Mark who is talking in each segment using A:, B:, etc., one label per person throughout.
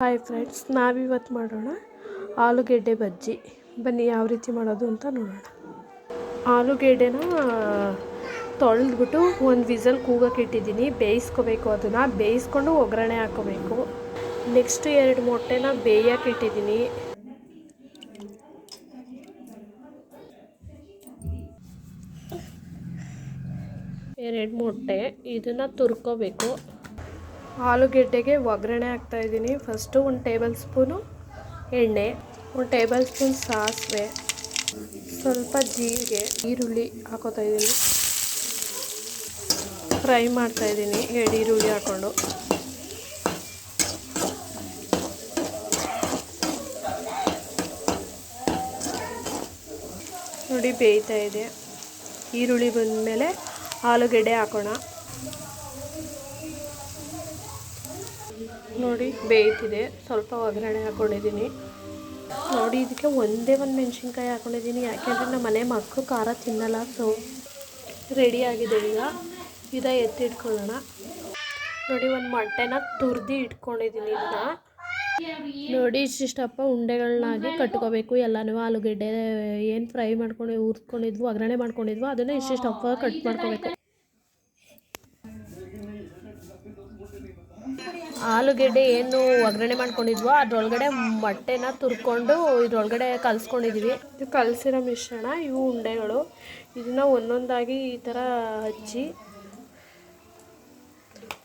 A: Hi friends, ನಾವಿವತ್ತು ಮಾಡೋಣ ಆಲೂಗೆಡ್ಡೆ ಬಜ್ಜಿ. ಬನ್ನಿ ಯಾವ ರೀತಿ ಮಾಡೋದು ಅಂತ ನೋಡೋಣ. ಆಲೂಗೆಡ್ಡೆನ ತೊಳೆದ್ಬಿಟ್ಟು ಒಂದು ವಿಸಲ್ ಕೂಗಕ್ಕೆ ಇಟ್ಟಿದ್ದೀನಿ. ಬೇಯಿಸ್ಕೋಬೇಕು. ಅದನ್ನು ಬೇಯಿಸ್ಕೊಂಡು ಒಗ್ಗರಣೆ ಹಾಕೋಬೇಕು. ನೆಕ್ಸ್ಟ್ 2 ಮೊಟ್ಟೆನ ಬೇಯಕ್ಕೆ ಇಟ್ಟಿದ್ದೀನಿ. ಎರಡು ಮೊಟ್ಟೆ ಇದನ್ನು ತುರ್ಕೋಬೇಕು. ಆಲೂಗೆಡ್ಡೆಗೆ ಒಗ್ಗರಣೆ ಹಾಕ್ತಾಯಿದ್ದೀನಿ. ಫಸ್ಟು 1 ಟೇಬಲ್ ಸ್ಪೂನು ಎಣ್ಣೆ, 1 ಟೇಬಲ್ ಸ್ಪೂನ್ ಸಾಸಿವೆ, ಸ್ವಲ್ಪ ಜೀರಿಗೆ, ಈರುಳ್ಳಿ ಹಾಕೋತಾಯಿದ್ದೀನಿ. ಫ್ರೈ ಮಾಡ್ತಾಯಿದ್ದೀನಿ 2 ಈರುಳ್ಳಿ ಹಾಕ್ಕೊಂಡು. ನೋಡಿ ಬೇಯ್ತಾ ಇದೆ. ಈರುಳ್ಳಿ ಬಂದಮೇಲೆ ಆಲೂಗೆಡ್ಡೆ ಹಾಕೋಣ. ನೋಡಿ ಬೇಯ್ತಿದೆ. ಸ್ವಲ್ಪ ಒಗ್ಗರಣೆ ಹಾಕ್ಕೊಂಡಿದ್ದೀನಿ. ನೋಡಿ ಇದಕ್ಕೆ ಒಂದೇ ಒಂದು ಮೆಣಸಿನ್ಕಾಯಿ ಹಾಕ್ಕೊಂಡಿದ್ದೀನಿ, ಯಾಕೆಂದರೆ ನಮ್ಮ ಮನೆ ಮಕ್ಕಳು ಖಾರ ತಿನ್ನಲ್ಲ. ಸೊ ರೆಡಿಯಾಗಿದೆ. ಈಗ ಎತ್ತಿಟ್ಕೊಳ್ಳೋಣ. ನೋಡಿ ಒಂದು ಮೊಟ್ಟೆನ ತುರಿದು ಇಟ್ಕೊಂಡಿದ್ದೀನಿ. ಇದನ್ನ ನೋಡಿ ಇಷ್ಟಿಷ್ಟಪ್ಪ ಉಂಡೆಗಳನ್ನಾಗಿ ಕಟ್ಕೋಬೇಕು. ಎಲ್ಲನೂ ಆಲೂಗೆಡ್ಡೆ ಏನು ಫ್ರೈ ಮಾಡ್ಕೊಂಡು ಹುರ್ಕೊಂಡಿದ್ವು, ಒಗ್ಗರಣೆ ಮಾಡ್ಕೊಂಡಿದ್ವು, ಅದನ್ನು ಇಷ್ಟಿಷ್ಟಪ್ಪ ಕಟ್ ಮಾಡ್ಕೋಬೇಕು. ಆಲೂಗೆಡ್ಡೆ ಏನು ಒಗ್ಗರಣೆ ಮಾಡ್ಕೊಂಡಿದ್ವೋ ಅದರೊಳಗಡೆ ಮೊಟ್ಟೆನ ತುರ್ಕೊಂಡು ಇದ್ರೊಳಗಡೆ ಕಲಿಸ್ಕೊಂಡಿದ್ದೀವಿ. ಇದು ಕಲಸಿರೋ ಮಿಶ್ರಣ. ಇವು ಉಂಡೆಗಳು. ಇದನ್ನು ಒಂದೊಂದಾಗಿ ಈ ಥರ ಹಚ್ಚಿ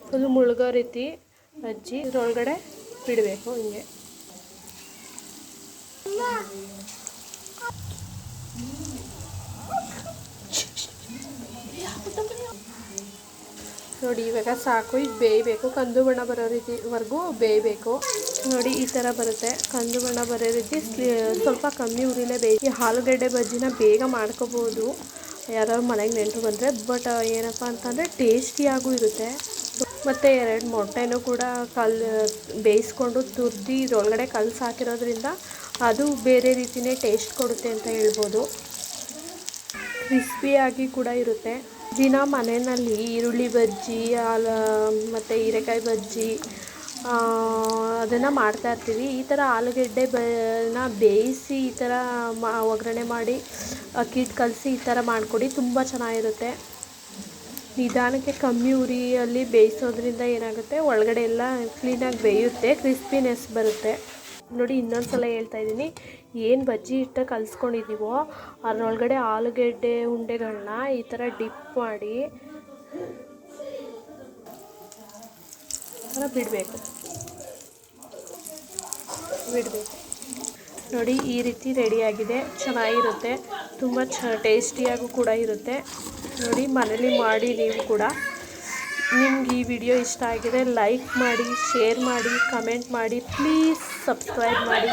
A: ಫುಲ್ ಮುಳುಗೋ ರೀತಿ ಹಚ್ಚಿ ಇದ್ರೊಳಗಡೆ ಬಿಡಬೇಕು. ಹಿಂಗೆ ನೋಡಿ ಇವಾಗ ಸಾಕು. ಇದು ಬೇಯಬೇಕು. ಕಂದು ಬಣ್ಣ ಬರೋ ರೀತಿವರೆಗೂ ಬೇಯಬೇಕು. ನೋಡಿ ಈ ಥರ ಬರುತ್ತೆ. ಕಂದು ಬಣ್ಣ ಬರೋ ರೀತಿ ಸ್ವಲ್ಪ ಕಮ್ಮಿ ಉರಿಲೇ ಈ ಆಲೂಗೆಡ್ಡೆ ಬಜ್ಜಿನ ಬೇಗ ಮಾಡ್ಕೋಬೋದು ಯಾರು ಮನೆಗೆ ನೆಂಟರು ಬಂದರೆ. ಬಟ್ ಏನಪ್ಪ ಅಂತಂದರೆ ಟೇಸ್ಟಿಯಾಗೂ ಇರುತ್ತೆ. ಮತ್ತು 2 ಮೊಟ್ಟೆನೂ ಕೂಡ ಬೇಯಿಸ್ಕೊಂಡು ತುರ್ದು ಇದರೊಳಗಡೆ ಕಲಸಿ ಹಾಕಿರೋದ್ರಿಂದ ಅದು ಬೇರೆ ರೀತಿಯೇ ಟೇಸ್ಟ್ ಕೊಡುತ್ತೆ ಅಂತ ಹೇಳ್ಬೋದು. ಕ್ರಿಸ್ಪಿಯಾಗಿ ಕೂಡ ಇರುತ್ತೆ. ದಿನ ಮನೆಯಲ್ಲಿ ಈರುಳ್ಳಿ ಬಜ್ಜಿ ಮತ್ತು ಹೀರೆಕಾಯಿ ಬಜ್ಜಿ ಅದನ್ನು ಮಾಡ್ತಾಯಿರ್ತೀವಿ. ಈ ಥರ ಆಲೂಗೆಡ್ಡೆ ಬೇಯಿಸಿ ಈ ಥರ ಒಗ್ಗರಣೆ ಮಾಡಿ ಅಕ್ಕಿಟ್ಟು ಕಲಸಿ ಈ ಥರ ಮಾಡಿಕೊಡಿ, ತುಂಬ ಚೆನ್ನಾಗಿರುತ್ತೆ. ನಿಧಾನಕ್ಕೆ ಕಮ್ಮಿ ಉರಿಯಲ್ಲಿ ಬೇಯಿಸೋದ್ರಿಂದ ಏನಾಗುತ್ತೆ, ಒಳಗಡೆ ಎಲ್ಲ ಕ್ಲೀನಾಗಿ ಬೇಯುತ್ತೆ, ಕ್ರಿಸ್ಪಿನೆಸ್ ಬರುತ್ತೆ. ನೋಡಿ ಇನ್ನೊಂದು ಸಲ ಹೇಳ್ತಾಯಿದ್ದೀನಿ. ಏನು ಬಜ್ಜಿ ಹಿಟ್ಟು ಕಲಿಸ್ಕೊಂಡಿದ್ದೀವೋ ಅದರೊಳಗಡೆ ಆಲೂಗೆಡ್ಡೆ ಉಂಡೆಗಳನ್ನ ಈ ಥರ ಡಿಪ್ ಮಾಡಿ ಬಿಡಬೇಕು. ನೋಡಿ ಈ ರೀತಿ ರೆಡಿಯಾಗಿದೆ. ಚೆನ್ನಾಗಿರುತ್ತೆ. ತುಂಬ ಟೇಸ್ಟಿಯಾಗೂ ಕೂಡ ಇರುತ್ತೆ. ನೋಡಿ ಮನೇಲಿ ಮಾಡಿ ನೀವು ಕೂಡ. ನಿಮ್ಗೆ ಈ ವಿಡಿಯೋ ಇಷ್ಟ ಆಗಿದೆ ಲೈಕ್ ಮಾಡಿ, ಶೇರ್ ಮಾಡಿ, ಕಮೆಂಟ್ ಮಾಡಿ, ಪ್ಲೀಸ್ ಸಬ್ಸ್ಕ್ರೈಬ್ ಮಾಡಿ.